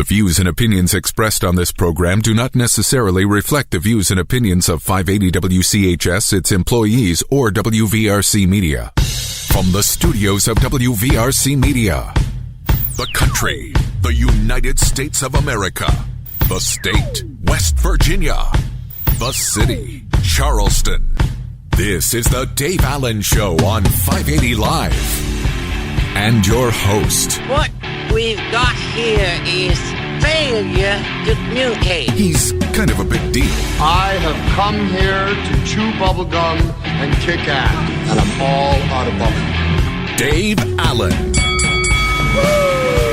The views and opinions expressed on this program do not necessarily reflect the views and opinions of 580 WCHS, its employees, or WVRC Media. From the studios of WVRC Media, the country, the United States of America, the state, West Virginia, the city, Charleston. This is the Dave Allen Show on 580 Live. And your host. What we've got here is failure to communicate. He's kind of a big deal. I have come here to chew bubblegum and kick ass, and I'm all out of bubblegum. Dave Allen.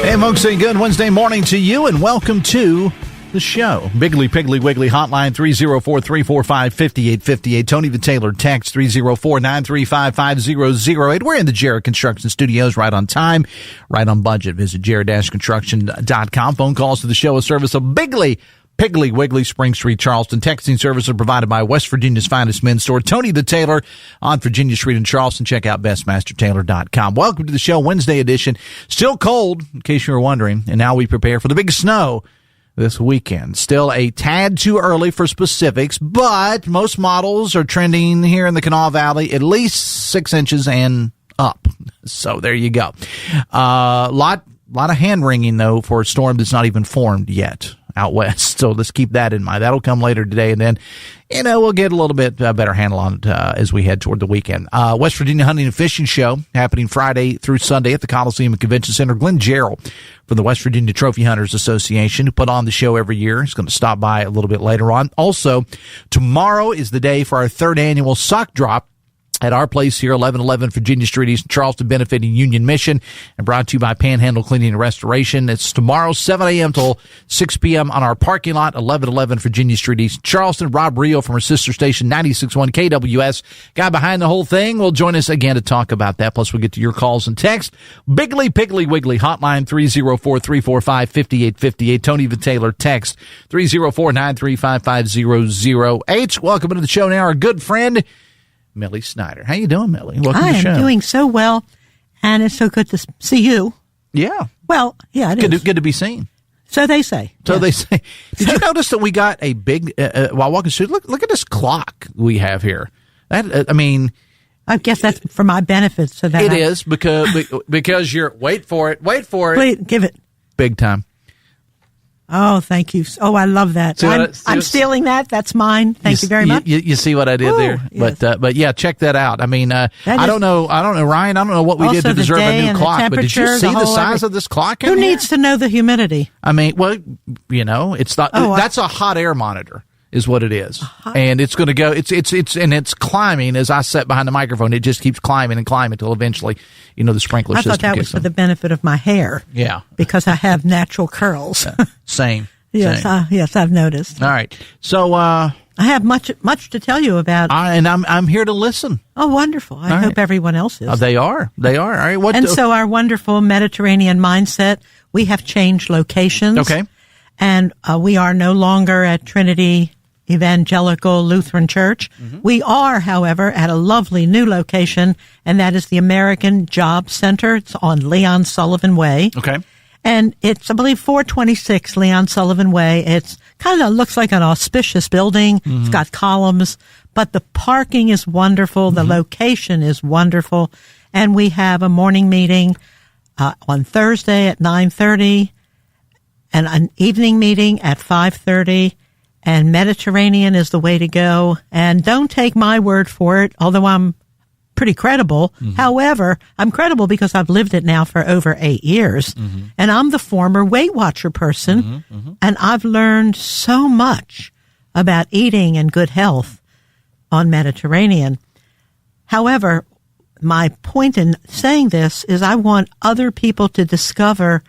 Hey, folks, a good Wednesday morning to you, and welcome to the show. Biggly, Piggly, Wiggly hotline 304-345-5858. Tony the Taylor text 304-935-5008. We're in the Jarrell Construction Studios, right on time, right on budget. Visit jarrel-construction.com. Phone calls to the show, a service of Biggly, Piggly, Wiggly, Spring Street, Charleston. Texting services provided by West Virginia's finest men's store, Tony the Taylor, on Virginia Street in Charleston. Check out bestmastertaylor.com. Welcome to the show, Wednesday edition. Still cold, in case you were wondering, and now we prepare for the big snow this weekend. Still a tad too early for specifics, but most models are trending here in the Kanawha Valley at least 6 inches and up. So there you go. Lot of hand-wringing, though, for a storm that's not even formed yet out west. So let's keep that in mind. That'll come later today, and then, we'll get a little bit better handle on it as we head toward the weekend. West Virginia Hunting and Fishing Show happening Friday through Sunday at the Coliseum and Convention Center. Glen Jarrell from the West Virginia Trophy Hunters Association, who put on the show every year, is going to stop by a little bit later on. Also, tomorrow is the day for our third annual sock drop at our place here, 1111 Virginia Street, East Charleston, benefiting Union Mission, and brought to you by Panhandle Cleaning and Restoration. It's tomorrow, 7 a.m. till 6 p.m. on our parking lot, 1111 Virginia Street, East Charleston. Robb from our sister station, 96.1 KWS, guy behind the whole thing, will join us again to talk about that. Plus, we'll get to your calls and text. Biggly, Piggly, Wiggly, hotline 304-345-5858. Tony the Taylor, text 304-935-5008. Welcome to the show now, our good friend, Millie Snyder. How you doing, Millie? Welcome to the show. I am doing so well, and it's so good to see you. Yeah. Well, yeah, it is. Good to be seen. So they say. They say. Did you notice that we got a big, while walking through, look at this clock we have here. That, I guess that's for my benefit. So that it is because you're, wait for it. Wait, give it. Big time. Oh, thank you. Oh, I love that. I'm stealing that. That's mine. Thank you very much. You see what I did there? Yes. But yeah, check that out. I don't know, Ryan. I don't know what we did to deserve a new clock, but did you see the size of this clock? Who needs to know the humidity? It's not. That's a hot air monitor, is what it is, and it's going to go. It's climbing as I sat behind the microphone. It just keeps climbing and climbing until eventually, the sprinkler system. I thought that was for the benefit of my hair. Yeah, because I have natural curls. Same. Yes, same. Yes, I've noticed. All right, so I have much to tell you about, and I'm here to listen. Oh, wonderful! I hope everyone else is. They are. All right. So our wonderful Mediterranean mindset. We have changed locations. Okay, and we are no longer at Trinity Evangelical Lutheran Church. Mm-hmm. We are, however, at a lovely new location, and that is the American Job Center. It's on Leon Sullivan Way. Okay. And it's, I believe, 426 Leon Sullivan Way. It's kind of looks like an auspicious building. Mm-hmm. It's got columns, but the parking is wonderful. The location is wonderful. And we have a morning meeting on Thursday at 9:30 and an evening meeting at 5:30. And Mediterranean is the way to go. And don't take my word for it, although I'm pretty credible. Mm-hmm. However, I'm credible because I've lived it now for over 8 years. Mm-hmm. And I'm the former Weight Watcher person. Mm-hmm. Mm-hmm. And I've learned so much about eating and good health on Mediterranean. However, my point in saying this is I want other people to discover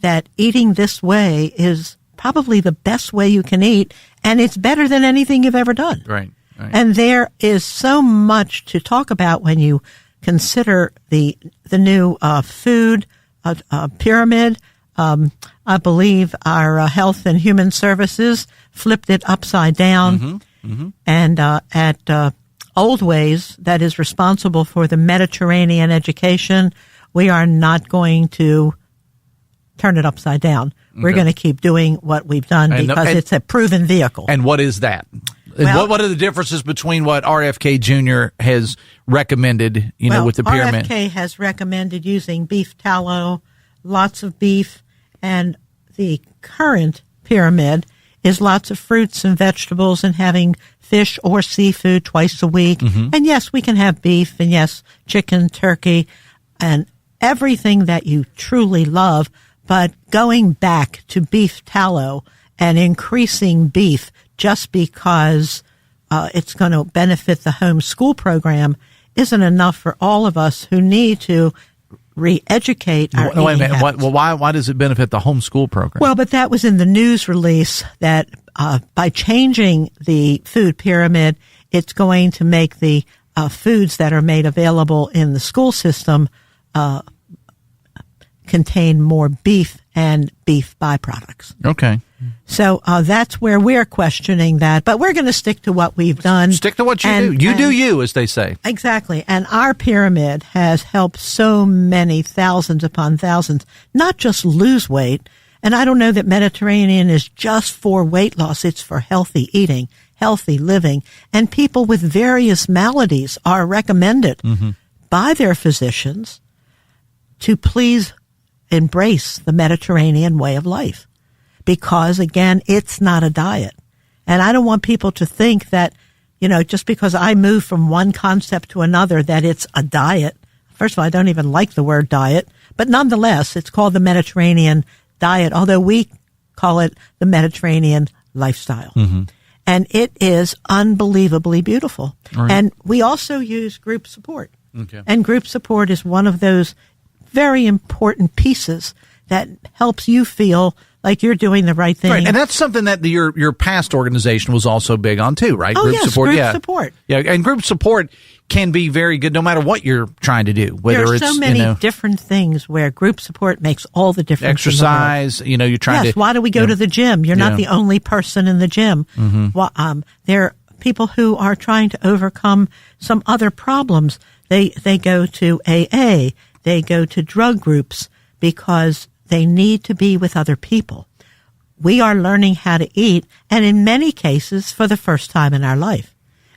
that eating this way is probably the best way you can eat, and it's better than anything you've ever done. Right. And there is so much to talk about when you consider the new food pyramid. I believe our Health and Human Services flipped it upside down. Mm-hmm. Mm-hmm. And at Old Ways, that is responsible for the Mediterranean education, we are not going to turn it upside down. We're going to keep doing what we've done because it's a proven vehicle. And what is that? Well, what are the differences between what RFK Jr. has recommended, with the pyramid? RFK has recommended using beef tallow, lots of beef, and the current pyramid is lots of fruits and vegetables and having fish or seafood twice a week. And yes, we can have beef, and yes, chicken, turkey, and everything that you truly love, but going back to beef tallow and increasing beef just because it's going to benefit the homeschool program isn't enough for all of us who need to re-educate our Wait a minute. habits. Why does it benefit the homeschool program? Well, but that was in the news release that by changing the food pyramid, it's going to make the foods that are made available in the school system contain more beef and beef byproducts. Okay. So that's where we're questioning that, but we're going to stick to what we've done. Stick to what you do. You do you, as they say. Exactly. And our pyramid has helped so many thousands upon thousands, not just lose weight. And I don't know that Mediterranean is just for weight loss. It's for healthy eating, healthy living. And people with various maladies are recommended by their physicians to please embrace the Mediterranean way of life. Because, again, it's not a diet. And I don't want people to think that, just because I move from one concept to another, that it's a diet. First of all, I don't even like the word diet. But nonetheless, it's called the Mediterranean diet, although we call it the Mediterranean lifestyle. And it is unbelievably beautiful. Right. And we also use group support. Okay. And group support is one of those very important pieces that helps you feel like you're doing the right thing. Right, and that's something that your past organization was also big on too, right? Oh, group yes, support. Group support. Yeah, and group support can be very good no matter what you're trying to do. Whether there are so many different things where group support makes all the difference. Exercise, you're trying to. Yes, why do we go to the gym? You're not the only person in the gym. Well, there are people who are trying to overcome some other problems. They go to AA, they go to drug groups because they need to be with other people. We are learning how to eat, and in many cases, for the first time in our life.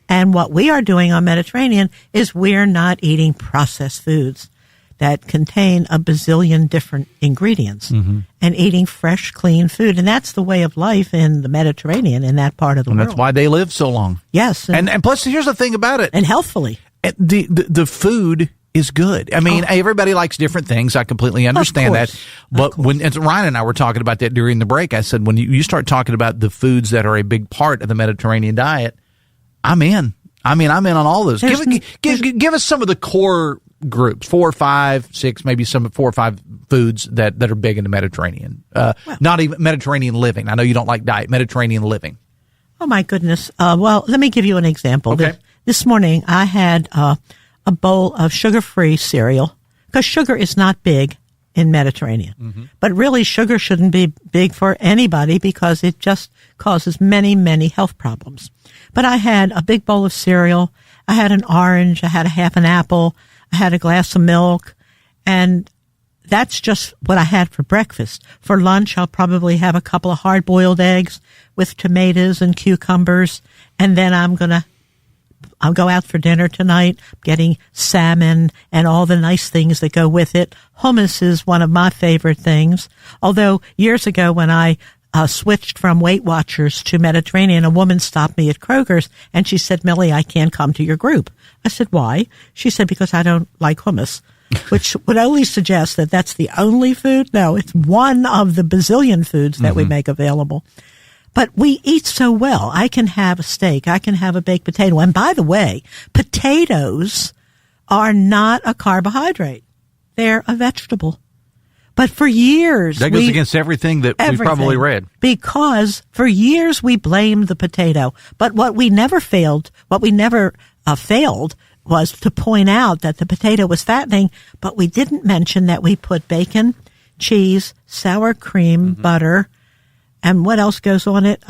And what we are doing on Mediterranean is we're not eating processed foods that contain a bazillion different ingredients and eating fresh, clean food. And that's the way of life in the Mediterranean, in that part of the world. And that's why they live so long. Yes. And plus, here's the thing about it. And healthfully. The food is good. I mean, everybody likes different things. I completely understand that. But when Ryan and I were talking about that during the break, I said, when you start talking about the foods that are a big part of the Mediterranean diet, I'm in. I'm in on all those. Give us some of the core groups, 4 or 5, 6, maybe some 4 or 5 foods that are big in the Mediterranean. Not even Mediterranean living. I know you don't like diet. Mediterranean living. Oh, my goodness. Well, let me give you an example. Okay. This morning, I had a bowl of sugar-free cereal, because sugar is not big in Mediterranean. But really, sugar shouldn't be big for anybody because it just causes many, many health problems. But I had a big bowl of cereal. I had an orange. I had a half an apple. I had a glass of milk. And that's just what I had for breakfast. For lunch, I'll probably have a couple of hard-boiled eggs with tomatoes and cucumbers. And then I'll go out for dinner tonight, getting salmon and all the nice things that go with it. Hummus is one of my favorite things. Although years ago when I switched from Weight Watchers to Mediterranean, a woman stopped me at Kroger's and she said, Millie, I can't come to your group. I said, why? She said, because I don't like hummus, which would only suggest that that's the only food. No, it's one of the bazillion foods that we make available. But we eat so well. I can have a steak. I can have a baked potato. And by the way, potatoes are not a carbohydrate. They're a vegetable. But for years... That goes against everything that we've probably read. Because for years we blamed the potato. But what we never failed was to point out that the potato was fattening, but we didn't mention that we put bacon, cheese, sour cream, butter, and what else goes on it?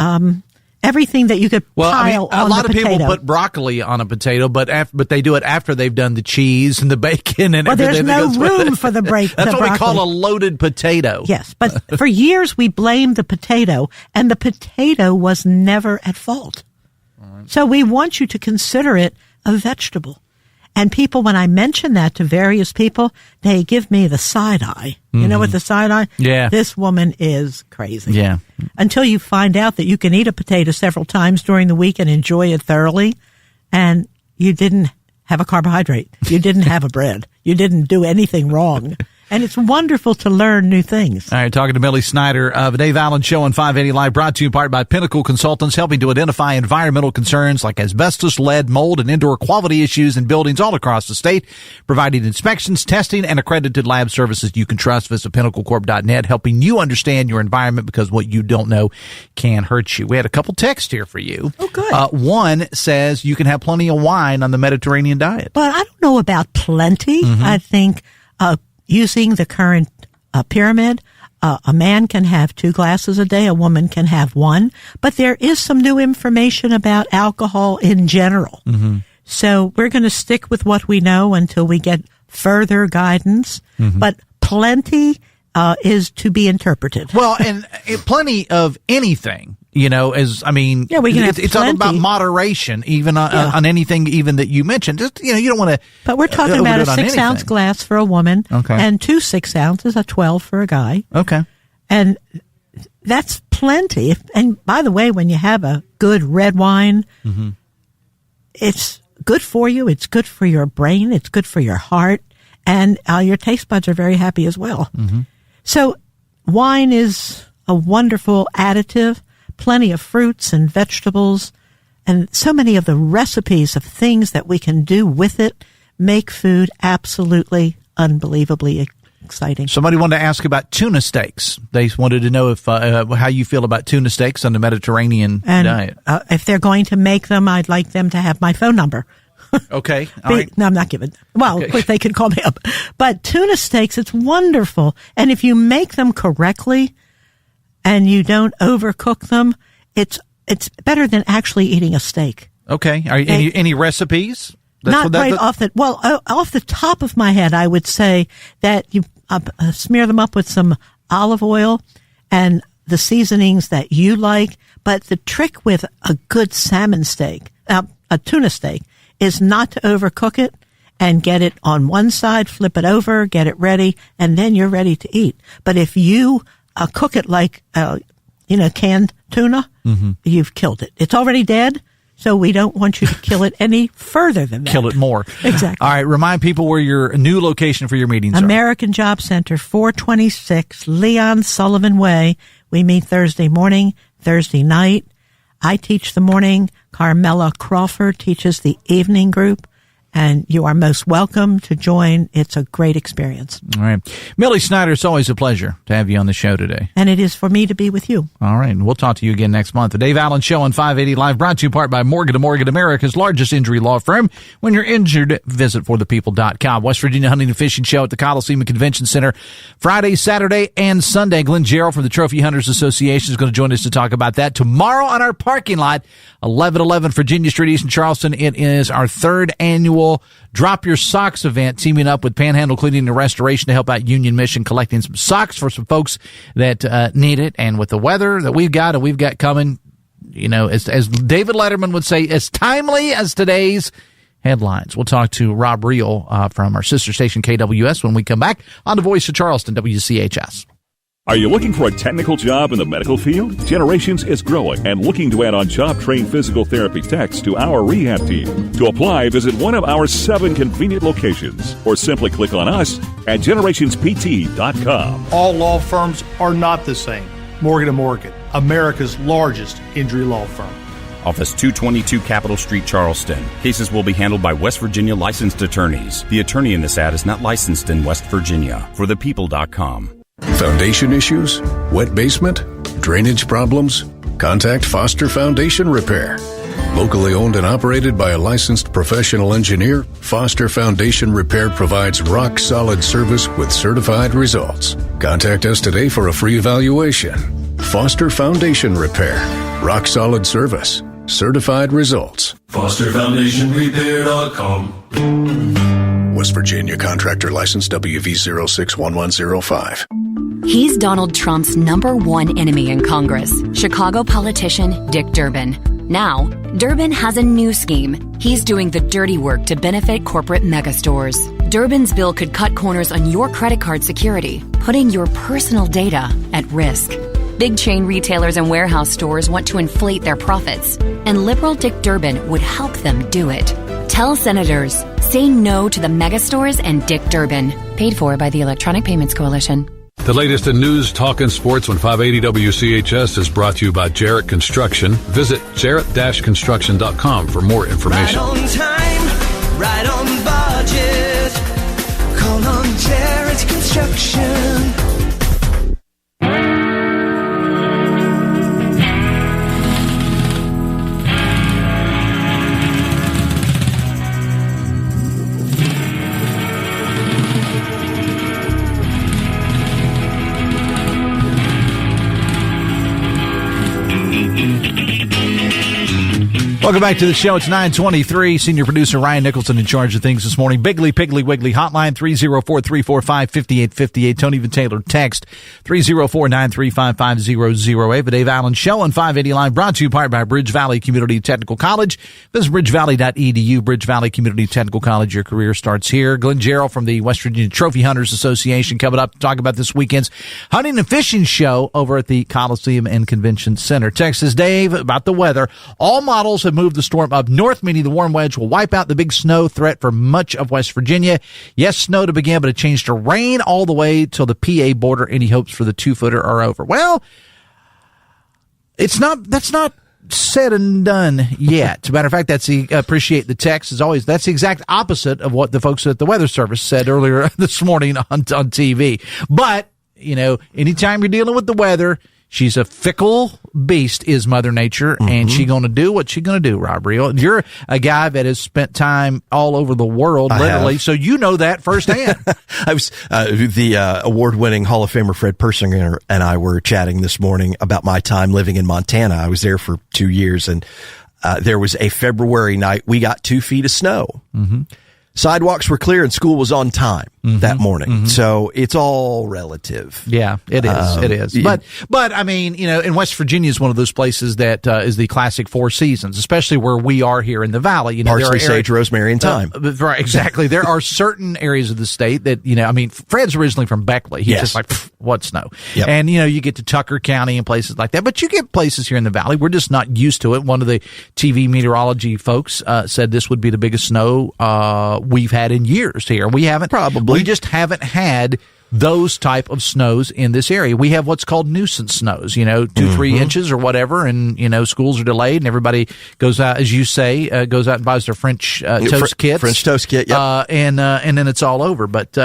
everything that you could pile on a lot the of potato. people put broccoli on a potato, but they do it after they've done the cheese and the bacon and everything. There's no room for the break. That's the what broccoli. we call a loaded potato. Yes, but for years we blamed the potato, and the potato was never at fault. Right. So we want you to consider it a vegetable. And people, when I mention that to various people, they give me the side eye. You know what the side eye? Yeah. This woman is crazy. Yeah. Until you find out that you can eat a potato several times during the week and enjoy it thoroughly, and you didn't have a carbohydrate. You didn't have a bread. You didn't do anything wrong. And it's wonderful to learn new things. All right, talking to Millie Snyder of the Dave Allen Show on 580 Live, brought to you in part by Pinnacle Consultants, helping to identify environmental concerns like asbestos, lead, mold, and indoor quality issues in buildings all across the state, providing inspections, testing, and accredited lab services you can trust. Visit pinnaclecorp.net, helping you understand your environment, because what you don't know can hurt you. We had a couple texts here for you. Oh, good. One says you can have plenty of wine on the Mediterranean diet. But I don't know about plenty. I think using the current pyramid, a man can have 2 glasses a day, a woman can have 1. But there is some new information about alcohol in general. So we're going to stick with what we know until we get further guidance. But plenty is to be interpreted. Well, and plenty of anything. We can have it's all about moderation, even on anything, even that you mentioned. Just, you don't want to. But we're talking about a 6-ounce glass for a woman, and 2 6 ounces, a 12 for a guy. Okay, and that's plenty. And by the way, when you have a good red wine, it's good for you. It's good for your brain. It's good for your heart, and your taste buds are very happy as well. So, wine is a wonderful additive. Plenty of fruits and vegetables, and so many of the recipes of things that we can do with it make food absolutely unbelievably exciting. Somebody wanted to ask about tuna steaks. They wanted to know if how you feel about tuna steaks on the Mediterranean diet. If they're going to make them, I'd like them to have my phone number. Okay. All right. No, I'm not giving. Well, of course they can call me up. But tuna steaks, it's wonderful. And if you make them correctly, and you don't overcook them, it's better than actually eating a steak. Okay. Are any recipes? Off the top of my head, I would say that you smear them up with some olive oil and the seasonings that you like. But the trick with a good salmon steak, a tuna steak, is not to overcook it and get it on one side, flip it over, get it ready, and then you're ready to eat. But if you cook it like, canned tuna, you've killed it. It's already dead, so we don't want you to kill it any further than that. Kill it more. Exactly. All right, remind people where your new location for your meetings are. American Job Center, 426 Leon Sullivan Way. We meet Thursday morning, Thursday night. I teach the morning. Carmela Crawford teaches the evening group. And you are most welcome to join. It's a great experience. All right. Millie Snyder, it's always a pleasure to have you on the show today. And it is for me to be with you. All right. And we'll talk to you again next month. The Dave Allen Show on 580 Live, brought to you in part by Morgan & Morgan, America's largest injury law firm. When you're injured, visit forthepeople.com. West Virginia Hunting and Fishing Show at the Coliseum and Convention Center Friday, Saturday, and Sunday. Glen, Jarrell from the Trophy Hunters Association is going to join us to talk about that. Tomorrow on our parking lot, 1111 Virginia Street, East in Charleston, it is our 3rd annual Drop Your Socks event, teaming up with Panhandle Cleaning and Restoration to help out Union Mission, collecting some socks for some folks that need it. And with the weather that we've got coming, as David Letterman would say, as timely as today's headlines. We'll talk to Robb from our sister station KWS when we come back on the Voice of Charleston, WCHS. Are you looking for a technical job in the medical field? Generations is growing and looking to add on job-trained physical therapy techs to our rehab team. To apply, visit one of our 7 convenient locations or simply click on us at generationspt.com. All law firms are not the same. Morgan & Morgan, America's largest injury law firm. Office 222 Capitol Street, Charleston. Cases will be handled by West Virginia licensed attorneys. The attorney in this ad is not licensed in West Virginia. forthepeople.com. Foundation issues? Wet basement? Drainage problems? Contact Foster Foundation Repair. Locally owned and operated by a licensed professional engineer, Foster Foundation Repair provides rock-solid service with certified results. Contact us today for a free evaluation. Foster Foundation Repair. Rock solid service. Certified results. FosterFoundationRepair.com. West Virginia Contractor License WV061105. He's Donald Trump's #1 enemy in Congress, Chicago politician Dick Durbin. Now, Durbin has a new scheme. He's doing the dirty work to benefit corporate megastores. Durbin's bill could cut corners on your credit card security, putting your personal data at risk. Big chain retailers and warehouse stores want to inflate their profits, and liberal Dick Durbin would help them do it. Tell senators, say no to the megastores and Dick Durbin. Paid for by the Electronic Payments Coalition. The latest in news, talk, and sports on 580 WCHS is brought to you by Jarrett Construction. Visit jarrett-construction.com for more information. Right on time, right on budget. Call on Jarrett Construction. Welcome back to the show. It's 9:23. Senior producer Ryan Nicholson in charge of things this morning. Bigley, Piggly, Wiggly hotline 304-345-5858. Tony Van Taylor text 304-935-5008. The Dave Allen Show on 580 Live brought to you part by Bridge Valley Community Technical College. Visit bridgevalley.edu. Bridge Valley Community Technical College. Your career starts here. Glen, Jarrell from the West Virginia Trophy Hunters Association coming up to talk about this weekend's hunting and fishing show over at the Coliseum and Convention Center. Texas Dave about the weather. All models have moved the storm up north, meaning the warm wedge will wipe out the big snow threat for much of West Virginia. Yes, snow to begin, but it changed to rain all the way till the PA border. Any hopes for the 2-footer are over. Well, that's not said and done yet. As a matter of fact, appreciate the text as always. That's the exact opposite of what the folks at the Weather Service said earlier this morning on TV. But, anytime you're dealing with the weather, she's a fickle beast, is Mother Nature, and she's going to do what she's going to do, Rob Reel. You're a guy that has spent time all over the world, literally, so you know that firsthand. I was the award-winning Hall of Famer Fred Persinger and I were chatting this morning about my time living in Montana. I was there for 2 years, and there was a February night. We got 2 feet of snow. Mm-hmm. Sidewalks were clear and school was on time that morning. Mm-hmm. So it's all relative. Yeah, it is. It is. But I mean, in West Virginia is one of those places that is the classic 4 seasons, especially where we are here in the valley. Parsley, sage, rosemary, and thyme. Right, exactly. There are certain areas of the state that, Fred's originally from Beckley. He's just like, what snow? Yep. And, you get to Tucker County and places like that. But you get places here in the valley. We're just not used to it. One of the TV meteorology folks said this would be the biggest snow we've had in years here. We just haven't had those type of snows in this area. We have what's called nuisance snows, 2-3 inches or whatever, and schools are delayed and everybody goes out, as you say, goes out and buys their French toast kits. French toast kit, yep. And then it's all over. But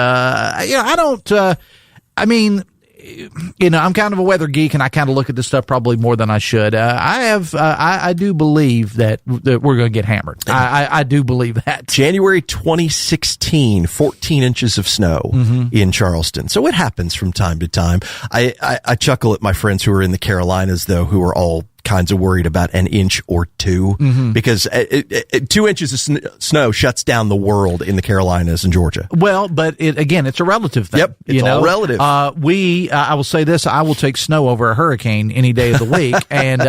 I'm kind of a weather geek, and I kind of look at this stuff probably more than I should. I do believe that we're going to get hammered. I do believe that. January 2016, 14 inches of snow in Charleston. So it happens from time to time. I chuckle at my friends who are in the Carolinas, though, who are all kinds of worried about an inch or 2 because 2 inches of snow shuts down the world in the Carolinas and Georgia. Well, but it's a relative thing. Yep, it's all relative. I will say this: I will take snow over a hurricane any day of the week. And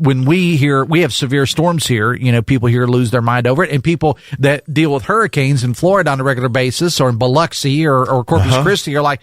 when we have severe storms here, people here lose their mind over it, and people that deal with hurricanes in Florida on a regular basis, or in Biloxi or Corpus Christi, are like,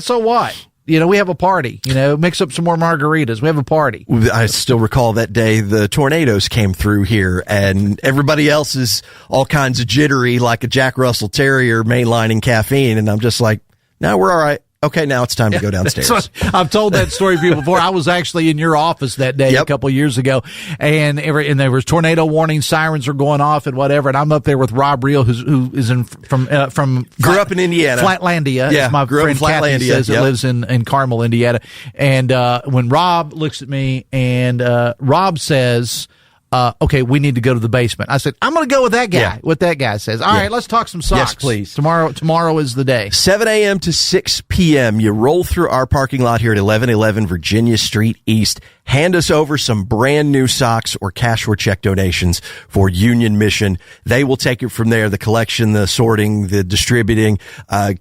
so what? We have a party, mix up some more margaritas. We have a party. I still recall that day the tornadoes came through here and everybody else is all kinds of jittery like a Jack Russell Terrier mainlining caffeine. And I'm just like, no, we're all right. Okay, now it's time to go downstairs. I've told that story to people before. I was actually in your office that day a couple of years ago, and there was tornado warning, sirens were going off and whatever, and I'm up there with Rob Reel, who is from grew up in Indiana, Flatlandia, as my friend Kathy says, that lives in Carmel, Indiana. And when Rob looks at me and Rob says, okay, we need to go to the basement. I said, I'm going to go with that guy. Yeah. What that guy says. All right, let's talk some socks. Yes, please. Tomorrow is the day. 7 a.m. to 6 p.m. You roll through our parking lot here at 1111 Virginia Street East. Hand us over some brand new socks or cash or check donations for Union Mission. They will take it from there. The collection, the sorting, the distributing,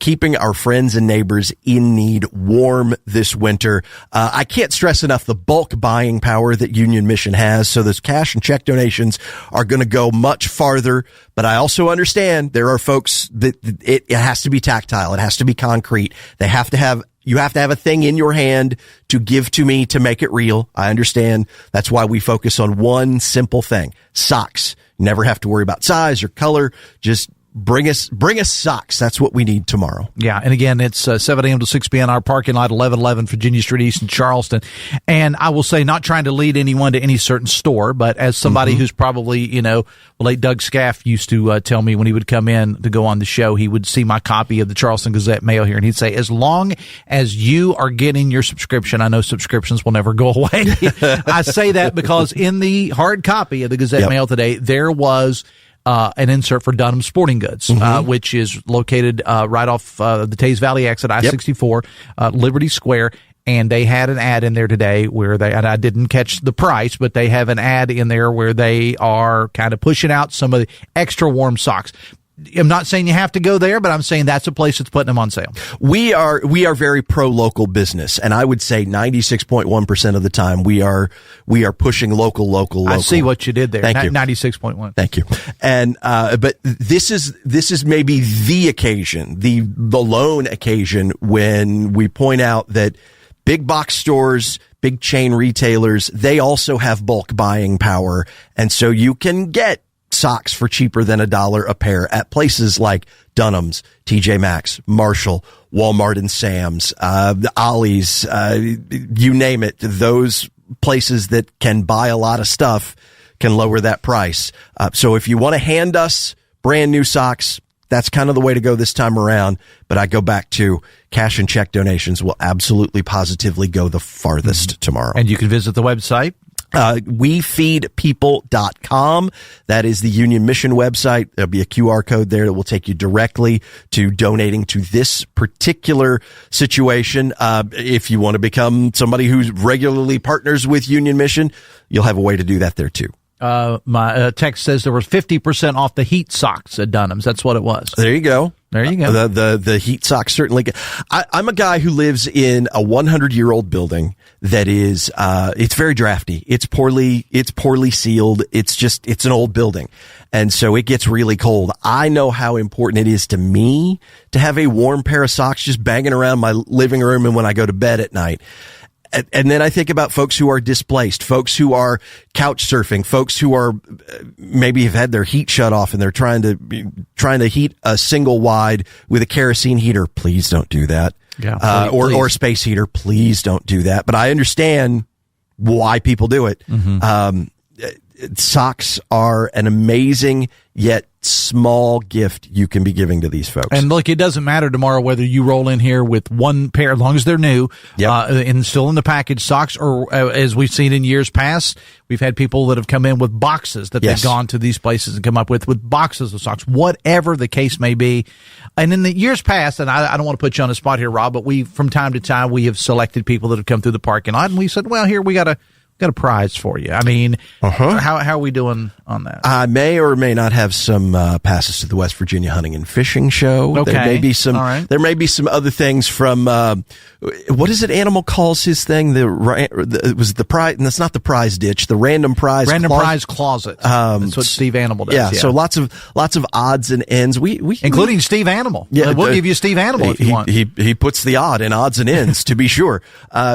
keeping our friends and neighbors in need warm this winter. I can't stress enough the bulk buying power that Union Mission has. So those cash and check donations are going to go much farther. But I also understand there are folks that it has to be tactile. It has to be concrete. You have to have a thing in your hand to give to me to make it real. I understand. That's why we focus on one simple thing. Socks. Never have to worry about size or color. Just bring us socks. That's what we need tomorrow. Yeah. And again, it's 7 a.m. to 6 p.m. Our parking lot, 1111 Virginia Street East in Charleston. And I will say, not trying to lead anyone to any certain store, but as somebody who's probably, late Doug Scaff used to tell me when he would come in to go on the show, he would see my copy of the Charleston Gazette Mail here, and he'd say, as long as you are getting your subscription, I know subscriptions will never go away. I say that because in the hard copy of the Gazette Mail today, there was an insert for Dunham Sporting Goods, which is located right off the Taze Valley exit, I-64, Liberty Square. And they had an ad in there today where and I didn't catch the price, but they have an ad in there where they are kind of pushing out some of the extra warm socks. I'm not saying you have to go there, but I'm saying that's a place that's putting them on sale. We are very pro local business, and I would say 96.1% of the time we are pushing local. I see what you did there. Thank you. 96.1. Thank you. And but this is maybe the occasion, the lone occasion when we point out that big box stores, big chain retailers, they also have bulk buying power, and so you can get socks for cheaper than $1 a pair at places like Dunham's, TJ Maxx, Marshall, Walmart and Sam's, the Ollie's, you name it. Those places that can buy a lot of stuff can lower that price. So if you want to hand us brand new socks, that's kind of the way to go this time around. But I go back to cash and check donations will absolutely positively go the farthest tomorrow. And you can visit the website. WeFeedPeople.com. That is the Union Mission website. There'll be a QR code there that will take you directly to donating to this particular situation. If you want to become somebody who regularly partners with Union Mission, you'll have a way to do that there too. My text says there was 50% off the heat socks at Dunham's. That's what it was. There you go. There you go. The heat socks certainly. I'm a guy who lives in a 100-year-old building that is, it's very drafty. It's poorly sealed. It's an old building. And so it gets really cold. I know how important it is to me to have a warm pair of socks just banging around my living room and when I go to bed at night. And then I think about folks who are displaced, folks who are couch surfing, folks who are maybe have had their heat shut off and they're trying to heat a single wide with a kerosene heater. Please don't do that. Yeah, or space heater. Please don't do that. But I understand why people do it. Socks are an amazing yet small gift you can be giving to these folks. And look, it doesn't matter tomorrow whether you roll in here with one pair, as long as they're new, and still in the package socks, or as we've seen in years past, we've had people that have come in with boxes that they've gone to these places and come up with boxes of socks, whatever the case may be. And in the years past, and I don't want to put you on the spot here, Rob, but from time to time, we have selected people that have come through the parking lot, and we said, well, here we got a prize for you. I mean, how are we doing on that? I may or may not have some passes to the West Virginia Hunting and Fishing Show. Okay. There may be some. All right. There may be some other things from. What is it? Animal calls his thing. It was the prize, and that's not the prize ditch. The random prize. Prize closet. That's what Steve Animal does. Yeah. So lots of odds and ends. We including Steve Animal. Yeah, we'll give you Steve Animal if you want. He puts the odd in odds and ends to be sure.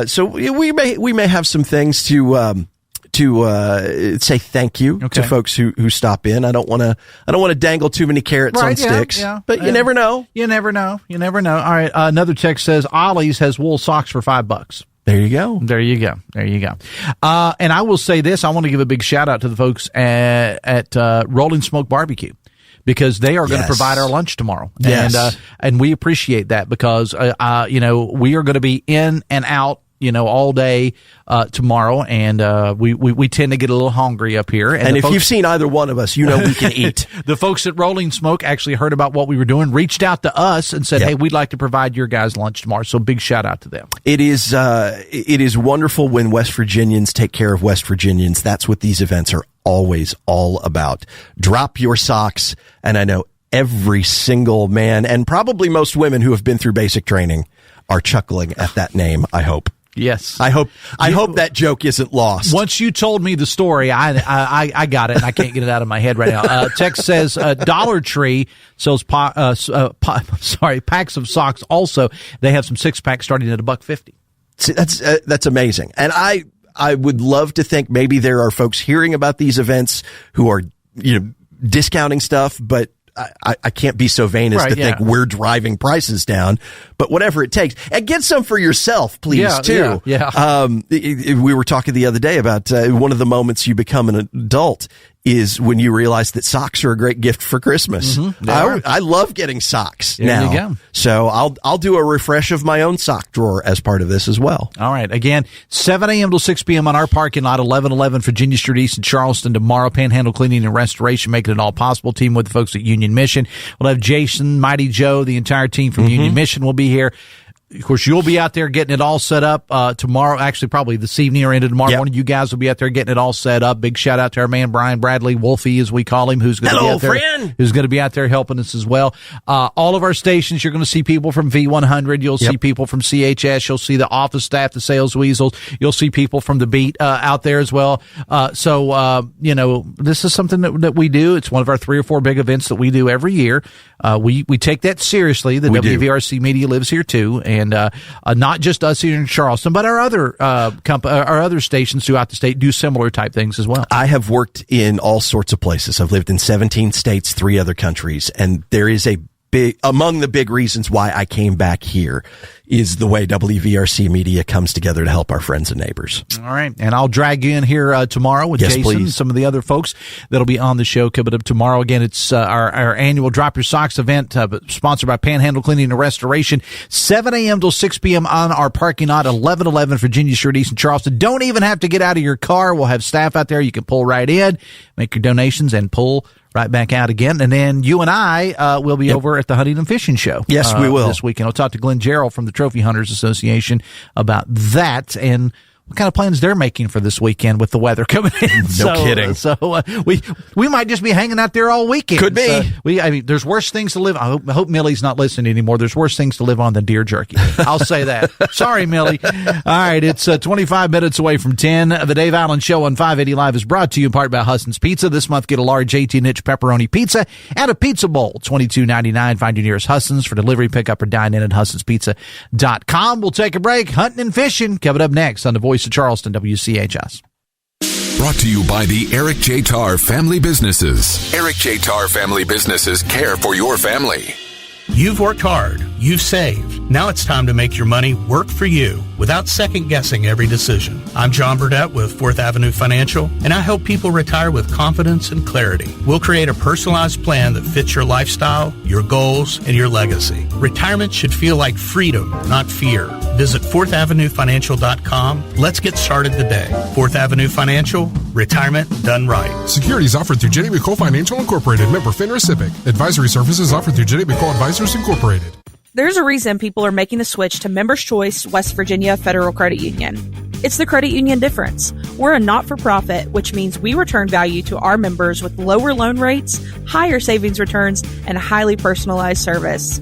So we may have some things to say thank you to folks who stop in. I don't want to dangle too many carrots on sticks, but you never know. You never know. All right. Another text says Ollie's has wool socks for $5. There you go. And I will say this. I want to give a big shout out to the folks at Rolling Smoke Barbecue, because they are going to provide our lunch tomorrow. Yes. And we appreciate that because, we are going to be in and out all day tomorrow, and we tend to get a little hungry up here. And if you've seen either one of us, we can eat. The folks at Rolling Smoke actually heard about what we were doing, reached out to us, and said, "Hey, we'd like to provide your guys lunch tomorrow." So big shout out to them. It is wonderful when West Virginians take care of West Virginians. That's what these events are always all about. Drop your socks, and I know every single man and probably most women who have been through basic training are chuckling at that name, I hope. Yes. I hope that joke isn't lost. Once you told me the story, I got it, and I can't get it out of my head right now. Text says Dollar Tree sells packs of socks also. They have some 6-packs starting at $1.50. See, that's amazing. And I would love to think maybe there are folks hearing about these events who are, discounting stuff, but I can't be so vain as to think we're driving prices down, but whatever it takes. And get some for yourself, please, too. Yeah. We were talking the other day about one of the moments you become an adult is when you realize that socks are a great gift for Christmas. Mm-hmm. I love getting socks there now. You go. So I'll do a refresh of my own sock drawer as part of this as well. All right. Again, 7 a.m. till 6 p.m. on our parking lot, 1111 Virginia Street East in Charleston tomorrow. Panhandle Cleaning and Restoration making it all possible. Team with the folks at Union Mission. We'll have Jason, Mighty Joe, the entire team from Union Mission will be here. Of course, you'll be out there getting it all set up tomorrow, actually probably this evening or into tomorrow morning. You guys will be out there getting it all set up. Big shout out to our man Brian Bradley, Wolfie as we call him, who's going to be out there. Who's going to be out there helping us as well. All of our stations, you're going to see people from V100. You'll see people from CHS. You'll see the office staff, the sales weasels. You'll see people from the beat out there as well. So this is something that we do. It's one of our 3 or 4 big events that we do every year. We take that seriously. The WVRC media lives here too. And not just us here in Charleston, but our other our other stations throughout the state do similar type things as well. I have worked in all sorts of places. I've lived in 17 states, 3 other countries, and there is among the big reasons why I came back here is the way WVRC media comes together to help our friends and neighbors. All right. And I'll drag you in here tomorrow with Jason and some of the other folks that'll be on the show coming up tomorrow. Again, it's our annual Drop Your Socks event sponsored by Panhandle Cleaning and Restoration. 7 a.m. till 6 p.m. on our parking lot, 1111 Virginia Street East in Charleston. Don't even have to get out of your car. We'll have staff out there. You can pull right in, make your donations, and pull right back out again. And then you and I will be over at the Hunting and Fishing Show. Yes, we will. This weekend. I'll talk to Glen Jarrell from the Trophy Hunters Association about that and what kind of plans they're making for this weekend with the weather coming in. No kidding. So we might just be hanging out there all weekend. Could be. There's worse things to live on. I hope Millie's not listening anymore. There's worse things to live on than deer jerky. I'll say that. Sorry, Millie. All right, it's 25 minutes away from 10. The Dave Allen Show on 580 Live is brought to you in part by Husson's Pizza. This month, get a large 18-inch pepperoni pizza and a pizza bowl. $22.99. Find your nearest Husson's for delivery, pickup, or dine in at HussonsPizza.com. We'll take a break. Hunting and fishing coming up next on the Voice of Charleston, WCHS. Brought to you by the Eric J. Tarr Family Businesses. Eric J. Tarr Family Businesses care for your family. You've worked hard. You've saved. Now it's time to make your money work for you without second-guessing every decision. I'm John Burdett with 4th Avenue Financial, and I help people retire with confidence and clarity. We'll create a personalized plan that fits your lifestyle, your goals, and your legacy. Retirement should feel like freedom, not fear. Visit 4thavenuefinancial.com. Let's get started today. 4th Avenue Financial, retirement done right. Securities offered through Jenny McCole Financial Incorporated, member FINRA SIPC. Advisory services offered through Jenny McCole Advisors Incorporated. There's a reason people are making the switch to Members Choice West Virginia Federal Credit Union. It's the credit union difference. We're a not-for-profit, which means we return value to our members with lower loan rates, higher savings returns, and highly personalized service.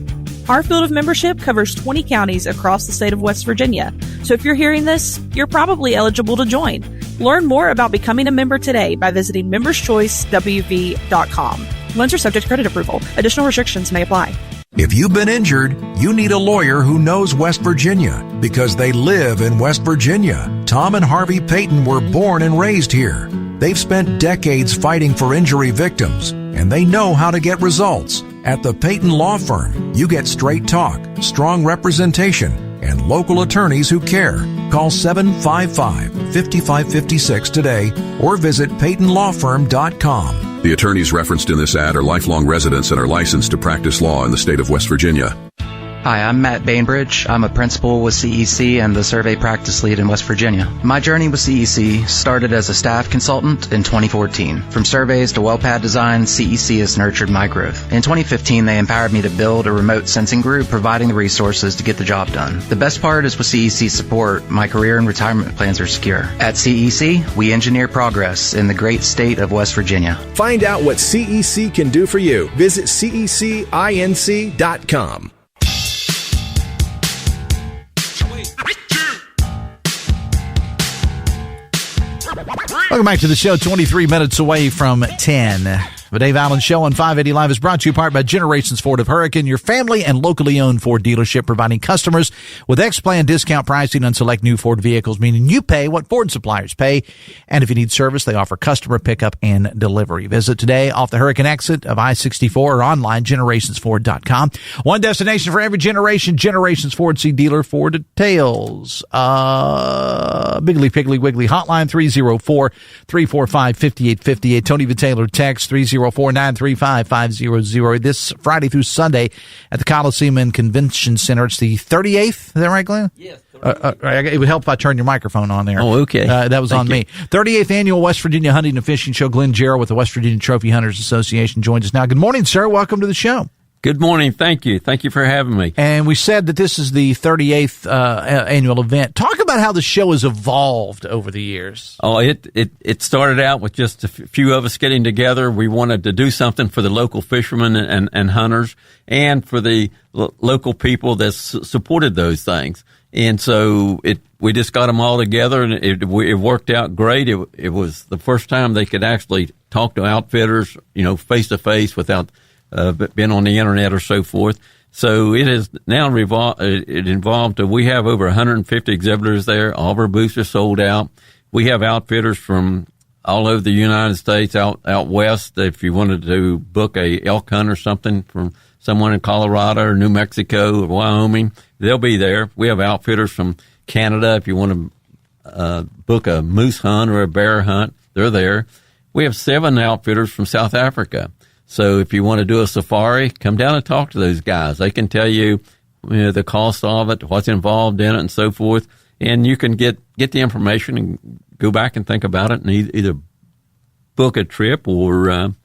Our field of membership covers 20 counties across the state of West Virginia. So if you're hearing this, you're probably eligible to join. Learn more about becoming a member today by visiting memberschoicewv.com. Loans are subject to credit approval. Additional restrictions may apply. If you've been injured, you need a lawyer who knows West Virginia because they live in West Virginia. Tom and Harvey Payton were born and raised here. They've spent decades fighting for injury victims, and they know how to get results. At the Payton Law Firm, you get straight talk, strong representation, and local attorneys who care. Call 755-5556 today or visit PaytonLawFirm.com. The attorneys referenced in this ad are lifelong residents and are licensed to practice law in the state of West Virginia. Hi, I'm Matt Bainbridge. I'm a principal with CEC and the survey practice lead in West Virginia. My journey with CEC started as a staff consultant in 2014. From surveys to well pad design, CEC has nurtured my growth. In 2015, they empowered me to build a remote sensing group, providing the resources to get the job done. The best part is with CEC's support, my career and retirement plans are secure. At CEC, we engineer progress in the great state of West Virginia. Find out what CEC can do for you. Visit cecinc.com. Welcome back to the show, 23 minutes away from 10. The Dave Allen Show on 580 Live is brought to you in part by Generations Ford of Hurricane, your family and locally owned Ford dealership, providing customers with X-Plan discount pricing on select new Ford vehicles, meaning you pay what Ford suppliers pay. And if you need service, they offer customer pickup and delivery. Visit today off the Hurricane exit of I-64 or online, generationsford.com. One destination for every generation, Generations Ford. See dealer for details. Biggly Piggly Wiggly hotline, 304-345-5858. Tony the Taylor text, 304-935-500. This Friday through Sunday at the Coliseum and Convention Center. It's the 38th. Is that right, Glenn? Yes. It would help if I turned your microphone on there. Oh, okay. That was on me. 38th Annual West Virginia Hunting and Fishing Show. Glen Jarrell with the West Virginia Trophy Hunters Association joins us now. Good morning, sir. Welcome to the show. Good morning. Thank you. Thank you for having me. And we said that this is the 38th annual event. Talk about how the show has evolved over the years. Oh, it started out with just a few of us getting together. We wanted to do something for the local fishermen and hunters and for the local people that supported those things. And so we just got them all together, and it worked out great. It was the first time they could actually talk to outfitters, face to face without been on the internet or so forth. So it is now involved. We have over 150 exhibitors there. All of our booths are sold out. We have outfitters from all over the United States, out west. If you wanted to book a elk hunt or something from someone in Colorado or New Mexico or Wyoming, they'll be there. We have outfitters from Canada. If you want to book a moose hunt or a bear hunt, they're there. We have 7 outfitters from South Africa. So if you want to do a safari, come down and talk to those guys. They can tell you, the cost of it, what's involved in it, and so forth. And you can get the information and go back and think about it and either book a trip or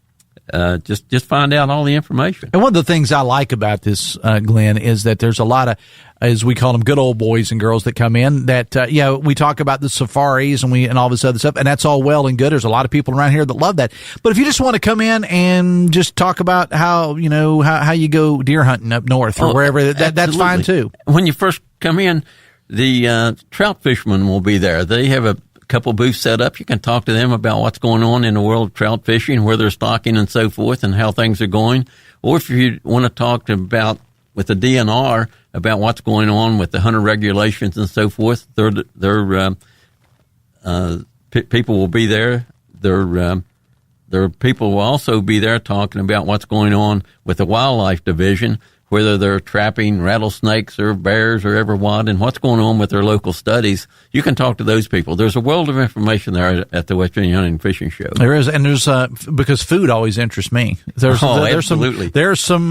just find out all the information. And one of the things I like about this, Glenn, is that there's a lot of, as we call them, good old boys and girls that come in that, we talk about the safaris and all this other stuff, and that's all well and good. There's a lot of people around here that love that. But if you just want to come in and just talk about how you go deer hunting up north or wherever, that's fine too. When you first come in, the trout fishermen will be there. They have a couple booths set up. You can talk to them about what's going on in the world of trout fishing, where they're stocking and so forth, and how things are going. Or if you want to talk about with the DNR about what's going on with the hunter regulations and so forth, people will be there. Their people will also be there talking about what's going on with the wildlife division, whether they're trapping rattlesnakes or bears or ever what, and what's going on with their local studies. You can talk to those people. There's a world of information there at the West Virginia Hunting and Fishing Show. There is, and there's because food always interests me. Absolutely. There's some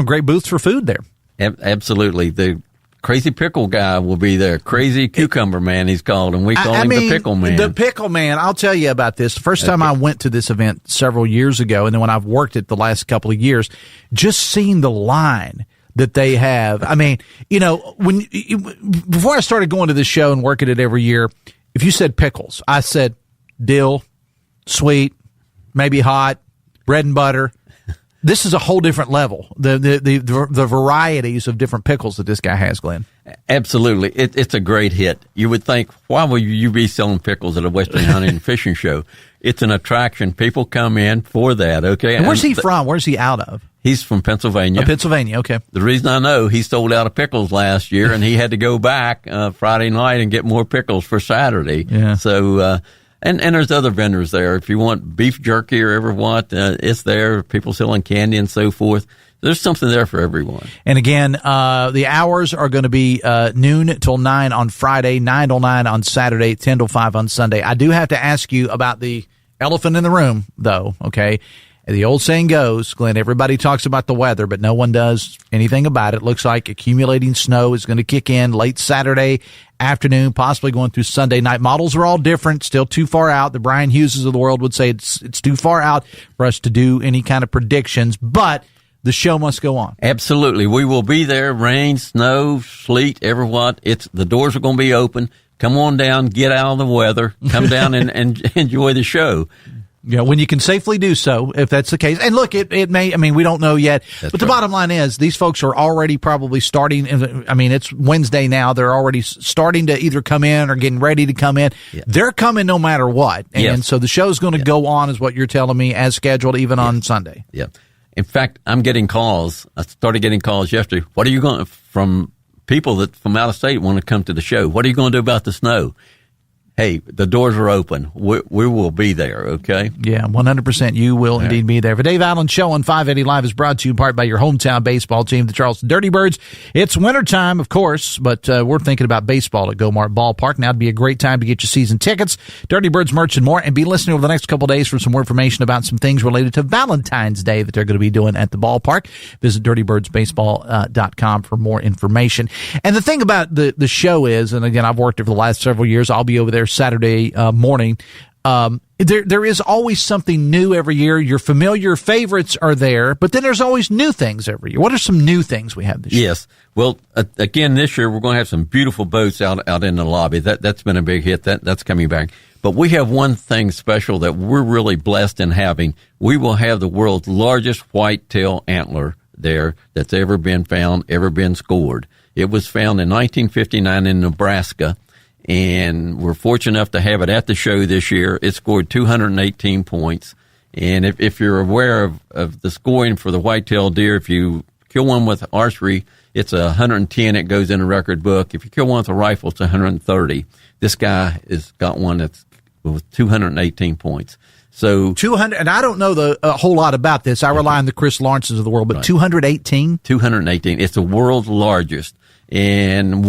great booths for food there. Absolutely. The Crazy Pickle Guy will be there. Crazy Cucumber Man, he's called, and we call him the Pickle Man. The Pickle Man. I'll tell you about this. The first time I went to this event several years ago, and then when I've worked it the last couple of years, just seeing the line that they have. I mean, before I started going to this show and working it every year, if you said pickles, I said dill, sweet, maybe hot, bread and butter. This is a whole different level. The varieties of different pickles that this guy has, Glenn. Absolutely. It's a great hit. You would think, why would you be selling pickles at a Western Hunting and Fishing Show? It's an attraction. People come in for that, okay? And where's he from? Where's he out of? He's from Pennsylvania. Pennsylvania, okay. The reason I know, he sold out of pickles last year, and he had to go back Friday night and get more pickles for Saturday. Yeah. So, and there's other vendors there. If you want beef jerky or ever what, it's there. People selling candy and so forth. There's something there for everyone. And again, the hours are going to be noon till 9 on Friday, 9 till 9 on Saturday, 10 till 5 on Sunday. I do have to ask you about the elephant in the room, though, okay? And the old saying goes, Glenn, everybody talks about the weather, but no one does anything about it. Looks like accumulating snow is going to kick in late Saturday afternoon, possibly going through Sunday night. Models are all different, still too far out. The Brian Hugheses of the world would say it's too far out for us to do any kind of predictions, but the show must go on. Absolutely. We will be there, rain, snow, sleet, every what. The doors are going to be open. Come on down, get out of the weather, come down and enjoy the show. Yeah, when you can safely do so, if that's the case. And look, it may, I mean, we don't know yet, but the bottom line is these folks are already probably starting. I mean, it's Wednesday now. They're already starting to either come in or getting ready to come in. Yeah. They're coming no matter what. And so the show's going to go on, is what you're telling me, as scheduled, even on Sunday. Yeah. In fact, I'm getting calls. I started getting calls yesterday. What are you going from people that from out of state want to come to the show? What are you going to do about the snow? Hey, the doors are open. We will be there, okay? Yeah, 100% you will indeed be there. The Dave Allen Show on 580 Live is brought to you in part by your hometown baseball team, the Charleston Dirty Birds. It's wintertime, of course, but we're thinking about baseball at Gomart Ballpark. Now would be a great time to get your season tickets, Dirty Birds merch, and more, and be listening over the next couple of days for some more information about some things related to Valentine's Day that they're going to be doing at the ballpark. Visit dirtybirdsbaseball.com for more information. And the thing about the show is, and again, I've worked it for the last several years, I'll be over there Saturday morning. There is always something new every year. Your familiar favorites are there, but then there's always new things every year. What are some new things we have this year? Yes. Well, again, this year we're going to have some beautiful boats out in the lobby. That's been a big hit. That's coming back. But we have one thing special that we're really blessed in having. We will have the world's largest whitetail antler there that's ever been found, ever been scored. It was found in 1959 in Nebraska. And we're fortunate enough to have it at the show this year. It scored 218 points. And if you're aware of the scoring for the whitetail deer, if you kill one with archery, it's 110. It goes in the record book. If you kill one with a rifle, it's 130. This guy has got one that's with 218 points. So 200, and I don't know a whole lot about this. I rely on the Chris Lawrences of the world, but right. 218? 218. It's the world's largest. And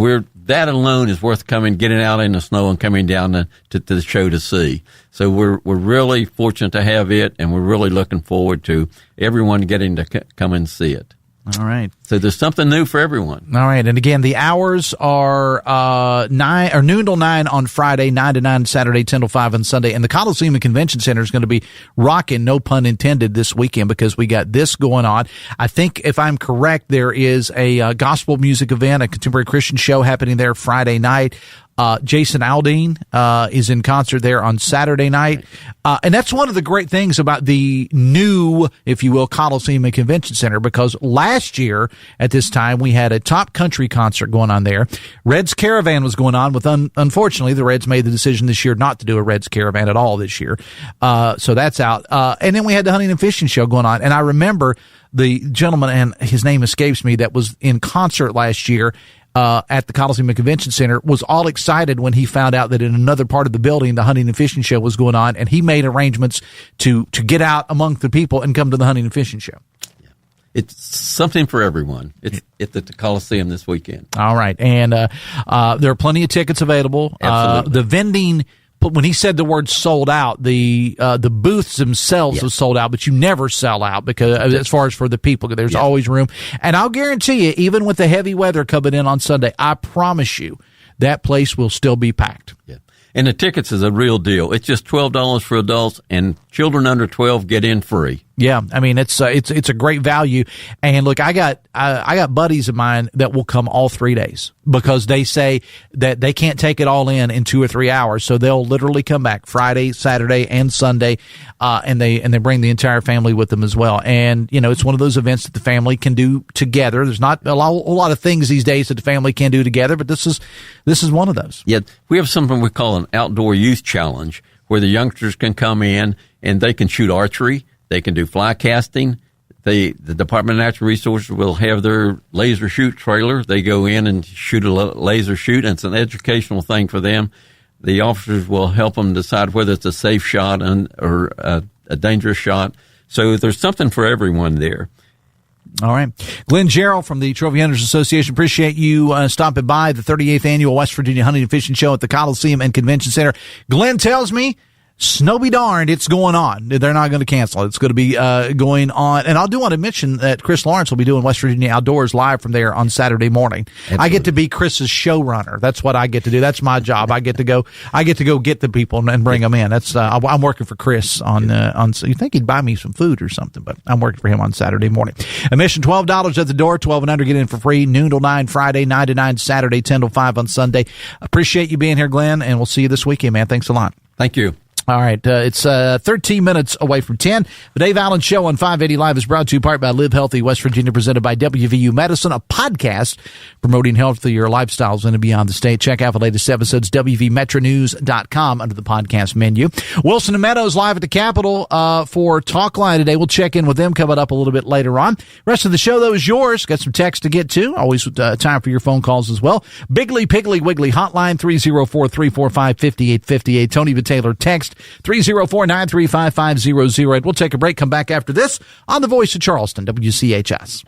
that alone is worth getting out in the snow and coming down to the show to see. So we're really fortunate to have it, and we're really looking forward to everyone getting to come and see it. All right. So there's something new for everyone. All right. And again, the hours are noon till 9 on Friday, 9 to 9 Saturday, 10 to 5 on Sunday. And the Coliseum and Convention Center is going to be rocking, no pun intended, this weekend because we got this going on. I think, if I'm correct, there is a gospel music event, a contemporary Christian show happening there Friday night. Jason Aldean is in concert there on Saturday night. And that's one of the great things about the new, if you will, Coliseum and Convention Center, because last year at this time we had a top country concert going on there. Reds Caravan was going on with, unfortunately, the Reds made the decision this year not to do a Reds Caravan at all this year. So that's out. And then we had the hunting and fishing show going on. And I remember the gentleman, and his name escapes me, that was in concert last year at the Coliseum and Convention Center, was all excited when he found out that in another part of the building, the hunting and fishing show was going on, and he made arrangements to get out among the people and come to the hunting and fishing show. Yeah. It's something for everyone. It's at the Coliseum this weekend. All right. And there are plenty of tickets available. Absolutely. The vending, when he said the word sold out, the booths themselves have sold out, but you never sell out because as far as for the people, there's always room. And I'll guarantee you, even with the heavy weather coming in on Sunday, I promise you that place will still be packed. Yeah. And the tickets is a real deal. It's just $12 for adults, and children under 12 get in free. Yeah, I mean it's a great value. And look, I got buddies of mine that will come all 3 days because they say that they can't take it all in 2 or 3 hours, so they'll literally come back Friday, Saturday, and Sunday, and they bring the entire family with them as well. And it's one of those events that the family can do together. There's not a lot of things these days that the family can do together, but this is one of those. Yeah, we have something we call an outdoor youth challenge where the youngsters can come in and they can shoot archery. They can do fly casting. The Department of Natural Resources will have their laser shoot trailer. They go in and shoot a laser shoot, and it's an educational thing for them. The officers will help them decide whether it's a safe shot or a dangerous shot. So there's something for everyone there. All right. Glen, Jarrell from the Trophy Hunters Association, appreciate you stopping by the 38th Annual West Virginia Hunting and Fishing Show at the Coliseum and Convention Center. Glen tells me Snow be darned, it's going on. They're not going to cancel. It's going to be going on. And I do want to mention that Chris Lawrence will be doing West Virginia Outdoors live from there on Saturday morning. Absolutely. I get to be Chris's showrunner. That's what I get to do. That's my job. I get to go get the people and bring them in. That's I'm working for Chris on you think he'd buy me some food or something, but I'm working for him on Saturday morning. Admission $12 at the door, 12 and under, get in for free, noon till 9 Friday, 9 to 9 Saturday, 10 till 5 on Sunday. Appreciate you being here, Glenn, and we'll see you this weekend, man. Thanks a lot. Thank you. All right, it's 13 minutes away from 10. The Dave Allen Show on 580 Live is brought to you in part by Live Healthy West Virginia, presented by WVU Medicine, a podcast promoting healthier lifestyles in and beyond the state. Check out the latest episodes, WVMetronews.com, under the podcast menu. Wilson and Meadows live at the Capitol for Talk Line today. We'll check in with them coming up a little bit later on. Rest of the show, though, is yours. Got some text to get to. Always time for your phone calls as well. Biggly, Piggly, Wiggly hotline, 304-345-5858. Tony Taylor text 304-935-5008. We'll take a break, come back after this on the Voice of Charleston, WCHS.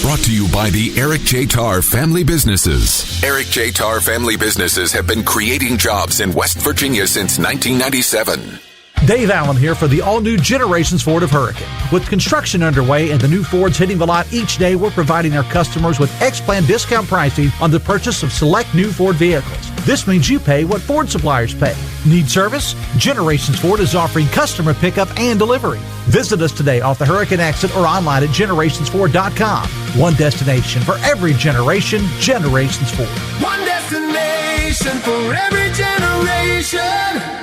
Brought to you by the Eric J. Tarr Family Businesses. Eric J. Tarr Family Businesses have been creating jobs in West Virginia since 1997. Dave Allen here for the all-new Generations Ford of Hurricane. With construction underway and the new Fords hitting the lot each day, we're providing our customers with X-Plan discount pricing on the purchase of select new Ford vehicles. This means you pay what Ford suppliers pay. Need service? Generations Ford is offering customer pickup and delivery. Visit us today off the Hurricane exit or online at generationsford.com. One destination for every generation, Generations Ford. One destination for every generation,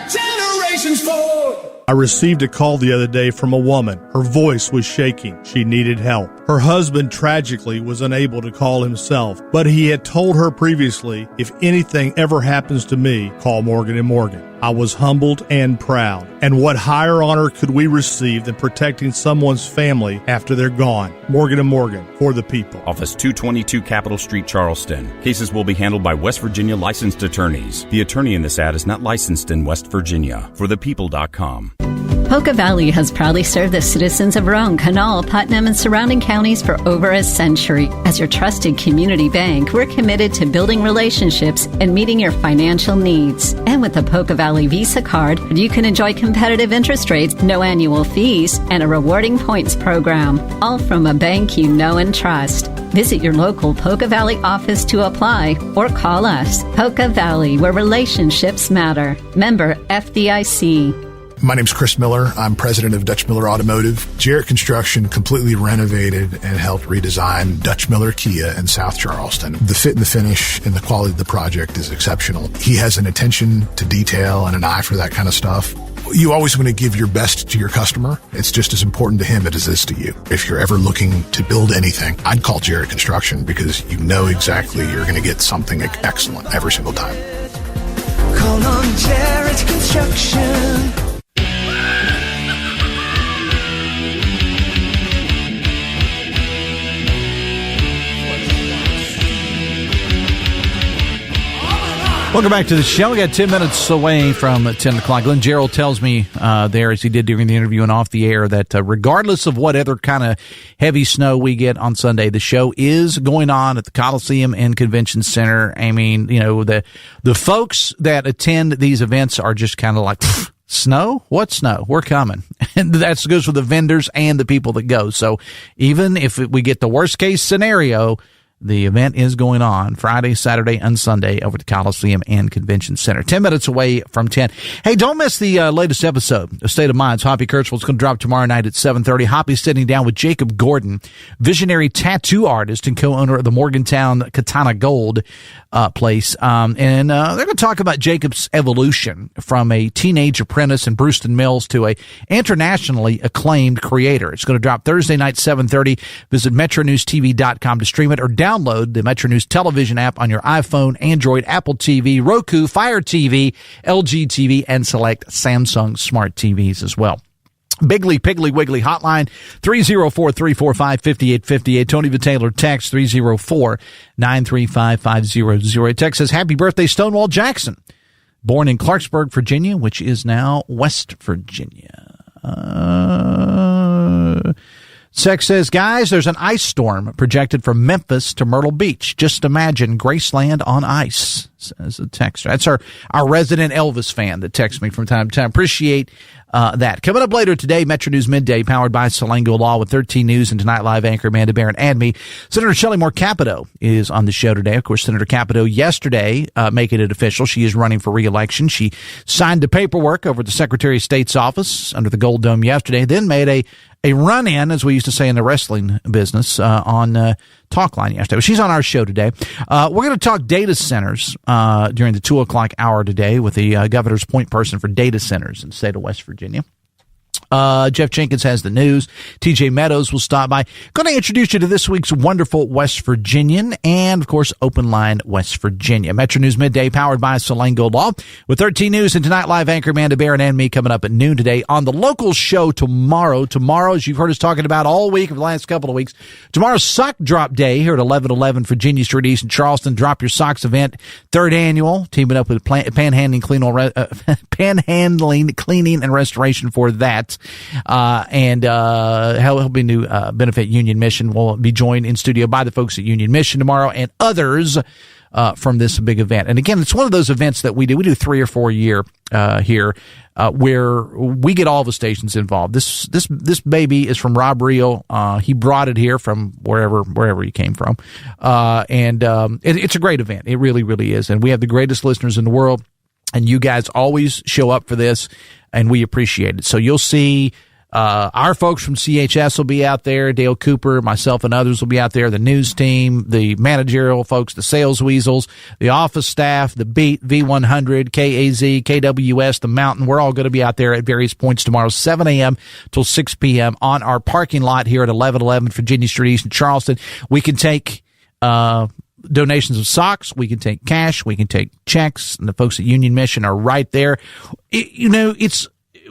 Generations Ford. I received a call the other day from a woman. Her voice was shaking. She needed help. Her husband tragically was unable to call himself, but he had told her previously, if anything ever happens to me, call Morgan & Morgan. I was humbled and proud. And what higher honor could we receive than protecting someone's family after they're gone? Morgan & Morgan, for the people. Office 222 Capitol Street, Charleston. Cases will be handled by West Virginia licensed attorneys. The attorney in this ad is not licensed in West Virginia. ForThePeople.com. Poca Valley has proudly served the citizens of Roane, Kanawha, Putnam, and surrounding counties for over a century. As your trusted community bank, we're committed to building relationships and meeting your financial needs. And with the Poca Valley Visa card, you can enjoy competitive interest rates, no annual fees, and a rewarding points program, all from a bank you know and trust. Visit your local Poca Valley office to apply or call us. Poca Valley, where relationships matter. Member FDIC. My name's Chris Miller. I'm president of Dutch Miller Automotive. Jarrett Construction completely renovated and helped redesign Dutch Miller Kia in South Charleston. The fit and the finish and the quality of the project is exceptional. He has an attention to detail and an eye for that kind of stuff. You always want to give your best to your customer. It's just as important to him as it is to you. If you're ever looking to build anything, I'd call Jarrett Construction because you know exactly you're going to get something excellent every single time. Call on Jarrett Construction. Welcome back to the show. We got 10 minutes away from 10 o'clock. Glen Jarrell tells me there, as he did during the interview and off the air, that regardless of what other kind of heavy snow we get on Sunday, the show is going on at the Coliseum and Convention Center. I mean, you know, the folks that attend these events are just kind of like, snow? What snow? We're coming. And that goes for the vendors and the people that go. So even if we get the worst case scenario, the event is going on Friday, Saturday, and Sunday over at the Coliseum and Convention Center. 10 minutes away from 10. Hey, don't miss the latest episode of State of Minds. Hoppy Kirchwell's going to drop tomorrow night at 7:30. Hoppy's sitting down with Jacob Gordon, visionary tattoo artist and co-owner of the Morgantown Katana Gold place. And they're going to talk about Jacob's evolution from a teenage apprentice in Brewston Mills to a internationally acclaimed creator. It's going to drop Thursday night, 7:30. Visit MetroNewsTV.com to stream it or download the Metro News television app on your iPhone, Android, Apple TV, Roku, Fire TV, LG TV, and select Samsung Smart TVs as well. Biggly, Piggly, Wiggly hotline, 304-345-5858. Tony Taylor text, 304-935-5008. Text says, happy birthday, Stonewall Jackson. Born in Clarksburg, Virginia, which is now West Virginia. Sex says, guys, there's an ice storm projected from Memphis to Myrtle Beach. Just imagine Graceland on ice, says the texter. That's our resident Elvis fan that texts me from time to time. Appreciate that. Coming up later today, Metro News Midday, powered by Salango Law with 13 News and Tonight Live anchor Amanda Barron and me. Senator Shelley Moore Capito is on the show today. Of course, Senator Capito yesterday making it official. She is running for re-election. She signed the paperwork over at the Secretary of State's office under the Gold Dome yesterday, then made a run-in, as we used to say in the wrestling business, on Talkline yesterday. She's on our show today. We're going to talk data centers during the 2 o'clock hour today with the governor's point person for data centers in the state of West Virginia. Jeff Jenkins has the news. TJ Meadows will stop by. Going to introduce you to this week's wonderful West Virginian and, of course, Open Line West Virginia. Metro News Midday, powered by Salango Law with 13 News and Tonight Live anchor Amanda Barron and me coming up at noon today on the local show tomorrow. Tomorrow, as you've heard us talking about all week over the last couple of weeks, tomorrow's Sock Drop Day here at 1111 Virginia Street East in Charleston. Drop Your Socks event, 3rd annual, teaming up with Panhandling Cleaning and Restoration for that. Helping to benefit Union Mission. Will be joined in studio by the folks at Union Mission tomorrow and others from this big event. And again, it's one of those events that we do 3 or 4 a year here where we get all the stations involved. This baby is from Robb Reel. He brought it here from wherever he came from. It's a great event. It really, really is. And we have the greatest listeners in the world. And you guys always show up for this, and we appreciate it. So you'll see our folks from CHS will be out there. Dale Cooper, myself, and others will be out there. The news team, the managerial folks, the sales weasels, the office staff, the Beat, V100, KAZ, KWS, the Mountain. We're all going to be out there at various points tomorrow, 7 a.m. till 6 p.m. on our parking lot here at 1111 Virginia Street East in Charleston. We can take donations of socks, we can take cash, we can take checks, and the folks at Union Mission are right there.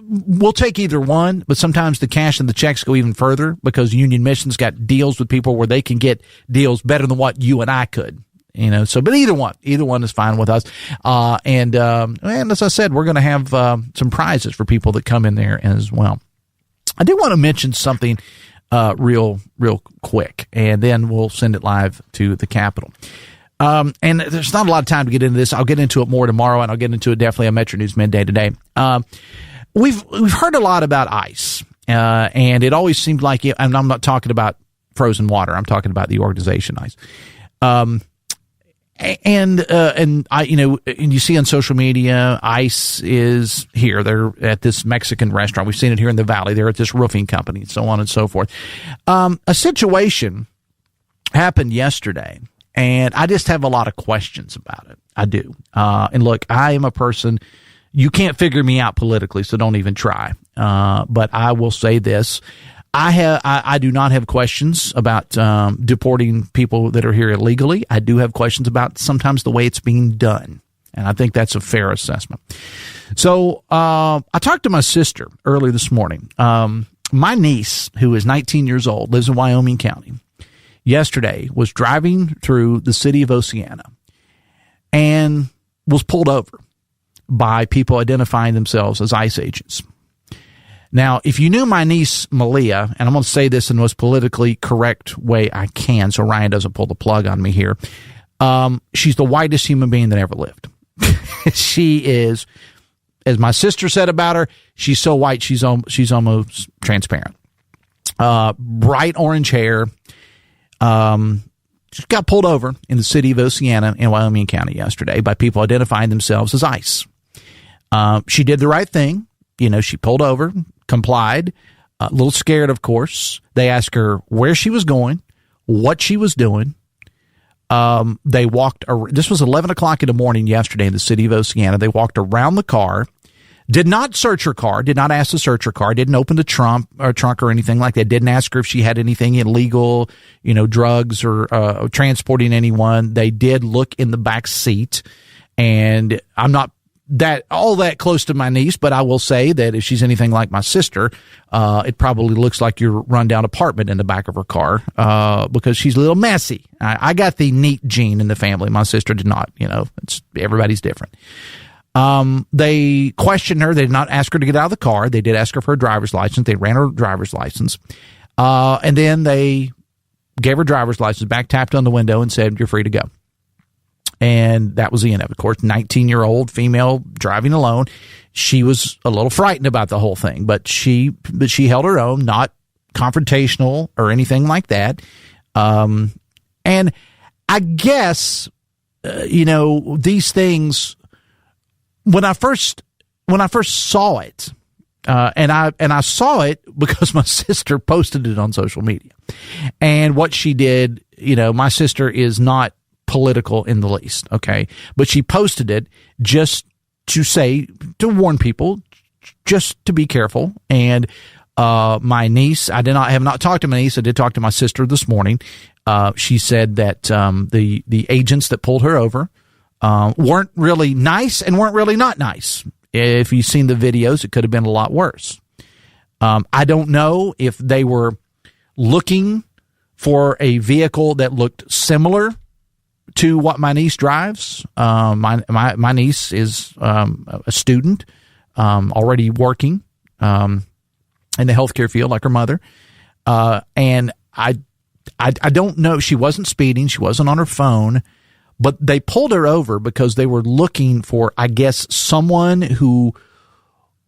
We'll take either one, but sometimes the cash and the checks go even further because Union Mission's got deals with people where they can get deals better than what you and I could. But either one is fine with us. And as I said, we're going to have some prizes for people that come in there as well. I do want to mention something real quick, and then we'll send it live to the Capitol. And there's not a lot of time to get into this. I'll get into it more tomorrow, and I'll get into it definitely on Metro News Midday today. We've heard a lot about ice, and it always seemed like it, and I'm not talking about frozen water. I'm talking about the organization ice. And you see on social media, ICE is here. They're at this Mexican restaurant. We've seen it here in the Valley. They're at this roofing company, so on and so forth. A situation happened yesterday, and I just have a lot of questions about it. I do. And look, I am a person, you can't figure me out politically, so don't even try. But I will say this. I do not have questions about deporting people that are here illegally. I do have questions about sometimes the way it's being done, and I think that's a fair assessment. So I talked to my sister early this morning. My niece, who is 19 years old, lives in Wyoming County, yesterday was driving through the city of Oceana and was pulled over by people identifying themselves as ICE agents. Now, if you knew my niece, Malia, and I'm going to say this in the most politically correct way I can so Ryan doesn't pull the plug on me here, she's the whitest human being that ever lived. She is, as my sister said about her, she's so white she's almost transparent. Bright orange hair. She got pulled over in the city of Oceana in Wyoming County yesterday by people identifying themselves as ICE. She did the right thing. She pulled over, complied, a little scared, of course. They asked her where she was going, what she was doing. They walked, this was 11 o'clock in the morning yesterday in the city of Oceana. They walked around the car, did not search her car, did not ask to search her car, didn't open the trunk or anything like that, didn't ask her if she had anything illegal, drugs or transporting anyone. They did look in the back seat, and I'm not all that close to my niece, but I will say that if she's anything like my sister, it probably looks like your rundown apartment in the back of her car, because she's a little messy. I got the neat gene in the family. My sister did not, everybody's different. They questioned her. They did not ask her to get out of the car. They did ask her for a driver's license. They ran her driver's license. And then they gave her driver's license back, tapped on the window, and said, "You're free to go." And that was the end of it. Of course, 19-year-old female driving alone. She was a little frightened about the whole thing, but she held her own, not confrontational or anything like that. And I guess, these things, when I first saw it, and I saw it because my sister posted it on social media. And what she did, my sister is not political in the least, okay? But she posted it just to warn people, just to be careful. And my niece, I have not talked to my niece. I did talk to my sister this morning. She said that the agents that pulled her over weren't really nice and weren't really not nice. If you've seen the videos, it could have been a lot worse. I don't know if they were looking for a vehicle that looked similar to what my niece drives. My niece is a student, already working in the healthcare field like her mother. And I don't know. She wasn't speeding. She wasn't on her phone. But they pulled her over because they were looking for, I guess, someone who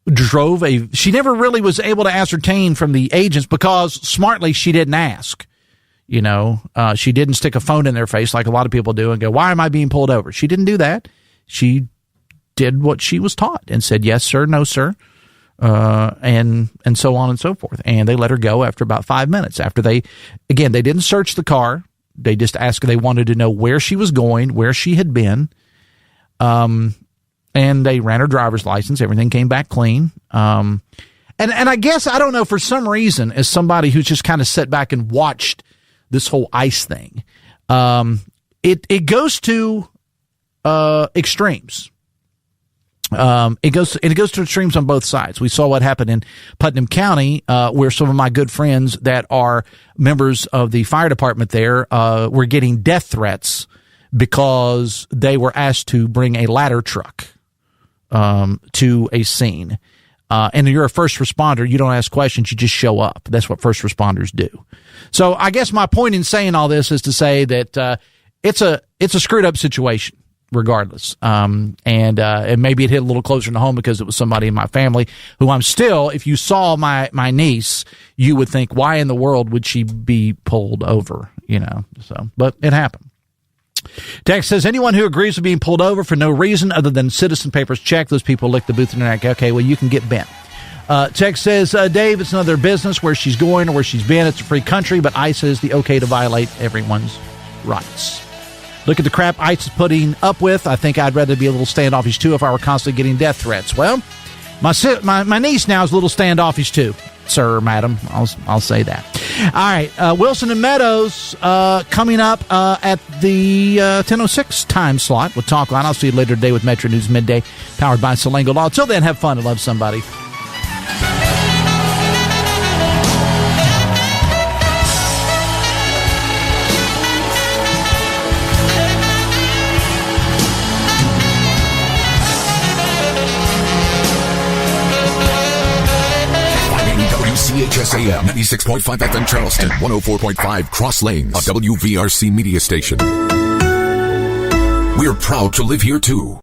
drove she never really was able to ascertain from the agents because smartly she didn't ask. She didn't stick a phone in their face like a lot of people do and go, "Why am I being pulled over?" She didn't do that. She did what she was taught and said, "Yes, sir, no, sir," and so on and so forth. And they let her go after about 5 minutes. After they didn't search the car. They just asked her, they wanted to know where she was going, where she had been. And they ran her driver's license. Everything came back clean. And I guess, I don't know, for some reason, as somebody who's just kind of sat back and watched this whole ICE thing, it goes to extremes. It goes to extremes on both sides. We saw what happened in Putnam County, where some of my good friends that are members of the fire department there were getting death threats because they were asked to bring a ladder truck to a scene. And you're a first responder. You don't ask questions. You just show up. That's what first responders do. So I guess my point in saying all this is to say that it's a screwed up situation. Regardless. And maybe it hit a little closer to home because it was somebody in my family who I'm still, if you saw my niece, you would think, why in the world would she be pulled over? But it happened. Text says, anyone who agrees with being pulled over for no reason other than citizen papers check, those people lick the booth and they're like, okay, well, you can get bent. Text says, Dave, it's none of their business where she's going or where she's been. It's a free country, but ICE is the okay to violate everyone's rights. Look at the crap ICE is putting up with. I think I'd rather be a little standoffish, too, if I were constantly getting death threats. Well, my niece now is a little standoffish, too, sir or madam. I'll say that. All right. Wilson and Meadows coming up at the 10:06 time slot with Talk Line. I'll see you later today with Metro News Midday, powered by Salango Law. Till then, have fun and love somebody. WCHS AM 96.5 FM Charleston, 104.5 Cross Lanes, a WVRC media station. We're proud to live here too.